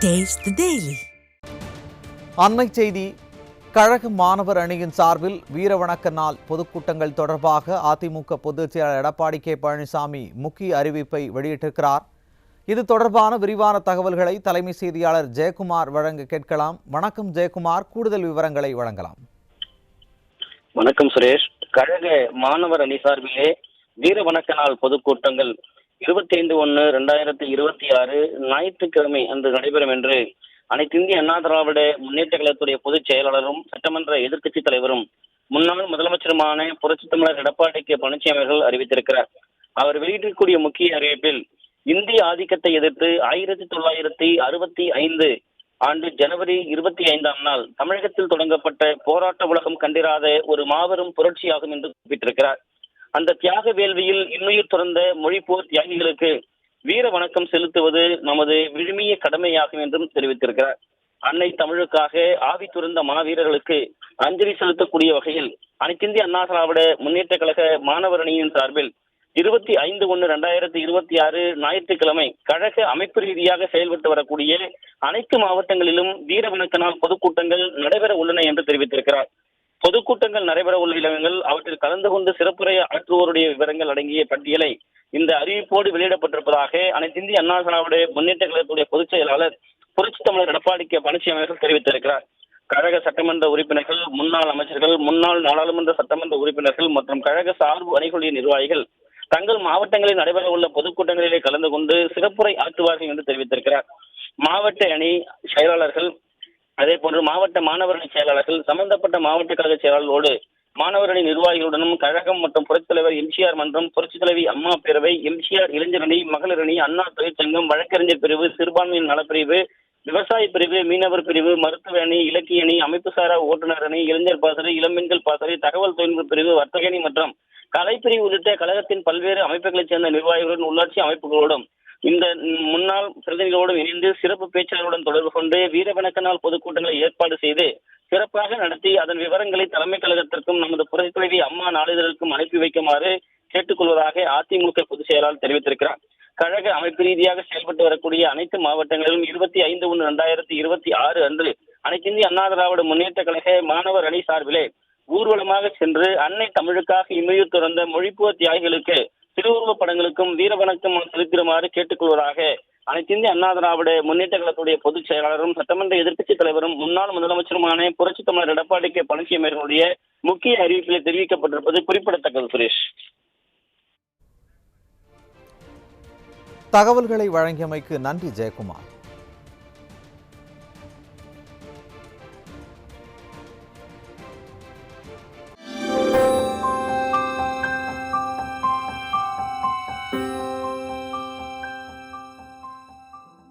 Taste the Daily. அண்மை செய்தி. கழக மாணவர் அணியின் சார்பில் வீரவணக்க நாள் பொதுக்கூட்டங்கள் தொடர்பாக அதிமுக பொதுச் செயலாளர் எடப்பாடி கே பழனிசாமி முக்கிய அறிவிப்பை வெளியிட்டிருக்கிறார். இது தொடர்பான விரிவான தகவல்களை தலைமை செய்தியாளர் ஜெயக்குமார் வழங்க கேட்கலாம். வணக்கம் ஜெயக்குமார், கூடுதல் விவரங்களை வழங்கலாம். வணக்கம் சுரேஷ். கழக மாணவர் அணி சார்பிலே வீரவணக்க நாள் பொதுக்கூட்டங்கள் 25/1/2026 ஞாயிற்றுக்கிழமை அன்று நடைபெறும் என்று அனைத்து இந்திய அண்ணா திராவிட முன்னேற்ற கழகத்துடைய பொதுச் செயலாளரும் சட்டமன்ற எதிர்க்கட்சித் தலைவரும் முன்னாள் முதலமைச்சருமான புரட்சித் தமிழர் எடப்பாடி கே பழனிசாமி அவர்கள் அறிவித்திருக்கிறார். அவர் வெளியிட்டிருக்கக்கூடிய முக்கிய அறிவிப்பில், இந்திய ஆதிக்கத்தை எதிர்த்து 1965 ஆண்டு ஜனவரி 25ஆம் நாள் தமிழகத்தில் தொடங்கப்பட்ட போராட்ட உலகம் கண்டிராத ஒரு மாபெரும் புரட்சியாகும் என்று குறிப்பிட்டிருக்கிறார். அந்த தியாக வேள்வியில் இன்னுயிர் துறந்த மொழிப்போர் தியாகிகளுக்கு வீர வணக்கம் செலுத்துவது நமது விழுமிய கடமையாகும் என்றும் தெரிவித்திருக்கிறார். அன்னை தமிழுக்காக ஆவி துறந்த மாவீரர்களுக்கு அஞ்சலி செலுத்தக்கூடிய வகையில் அனைத்து இந்திய அண்ணா திராவிட முன்னேற்ற கழக மாணவர் அணியின் சார்பில் 25/1/2026 ஞாயிற்றுக்கிழமை கழக அமைப்பு ரீதியாக செயல்பட்டு வரக்கூடிய அனைத்து மாவட்டங்களிலும் வீர வணக்க நாள் பொதுக்கூட்டங்கள் நடைபெற உள்ளன என்று தெரிவித்திருக்கிறார். பொதுக்கூட்டங்கள் நடைபெற உள்ள இடங்கள், அவற்றில் கலந்து கொண்டு சிறப்புரை ஆற்றுவோருடைய விவரங்கள் அடங்கிய பட்டியலை இந்த அறிவிப்போடு வெளியிடப்பட்டிருப்பதாக அனைத்து இந்திய அண்ணா திராவிட முன்னேற்ற கழகத்துடைய பொதுச் செயலாளர் புரட்சித் தமிழர் எடப்பாடி கே பழனிசாமி அவர்கள் தெரிவித்திருக்கிறார். கழக சட்டமன்ற உறுப்பினர்கள், முன்னாள் அமைச்சர்கள், முன்னாள் நாடாளுமன்ற சட்டமன்ற உறுப்பினர்கள் மற்றும் கழக சார்பு அணிகளுடைய நிர்வாகிகள் தங்கள் மாவட்டங்களில் நடைபெற உள்ள பொதுக்கூட்டங்களிலே கலந்து கொண்டு சிறப்புரை ஆற்றுவார்கள் என்று தெரிவித்திருக்கிறார். மாவட்ட அணி செயலாளர்கள், அதே போன்று மாவட்ட மாணவர் அணி செயலாளர்கள், சம்பந்தப்பட்ட மாவட்ட கழக செயலாளர்களோடு மாணவர் அணி நிர்வாகிகளுடனும் கழகம் மற்றும் புரட்சித் தலைவர் எம்ஜிஆர் மன்றம், புரட்சித் தலைவி அம்மா பேரவை, எம்ஜிஆர் இளைஞர் அணி, மகளிர் அணி, அண்ணா தொழிற்சங்கம், வழக்கறிஞர் பிரிவு, சிறுபான்மையின் நலப்பிரிவு, விவசாய பிரிவு, மீனவர் பிரிவு, மருத்துவ அணி, இலக்கிய அணி, அமைப்புசாரா ஓட்டுநர் அணி, இளைஞர் பாசறை, இளம்பெண்கள் பாசறை, தகவல் தொழில்நுட்ப பிரிவு, வர்த்தக அணி மற்றும் கலைப்பிரிவு உள்ளிட்ட கழகத்தின் பல்வேறு அமைப்புகளைச் சேர்ந்த நிர்வாகிகளுடன் உள்ளாட்சி அமைப்புகளோடும் இந்த முன்னாள் பிரதிநிதிகளோடும் இணைந்து சிறப்பு பேச்சாளருடன் தொடர்பு கொண்டு வீரவணக்க நாள் பொதுக்கூட்டங்களை ஏற்பாடு செய்து சிறப்பாக நடத்தி அதன் விவரங்களை தலைமை கழகத்திற்கும் நமது புரட்சித் தலைவி அம்மா நாளிதழுக்கும் அனுப்பி வைக்குமாறு கேட்டுக்கொள்வதாக அதிமுக பொதுச் செயலாளர் தெரிவித்திருக்கிறார். கழக அமைப்பு ரீதியாக செயல்பட்டு வரக்கூடிய அனைத்து மாவட்டங்களிலும் 25/1/2026 அன்று அனைத்து இந்திய அண்ணா திராவிட முன்னேற்ற கழக மாணவர் அணி சார்பிலே ஊர்வலமாக சென்று அன்னை தமிழுக்காக இன்னுயிர் துறந்த மொழிப்போர் தியாகிகளுக்கு திருவுருவப் படங்களுக்கும் வீரவணக்கம் செலுத்துமாறு கேட்டுக்கொள்வதாக அனைத்து இந்திய அண்ணா திராவிட முன்னேற்ற கழகத்துடைய பொதுச் செயலாளரும் சட்டமன்ற எதிர்க்கட்சித் தலைவரும் முன்னாள் முதலமைச்சருமான புரட்சித் தமிழர் எடப்பாடி கே பழனிசாமி அவர்களுடைய முக்கிய அறிவிப்பில் தெரிவிக்கப்பட்டிருப்பது குறிப்பிடத்தக்கது. சுரேஷ், தகவல்களை வழங்கியமைக்கு நன்றி ஜெயக்குமார்.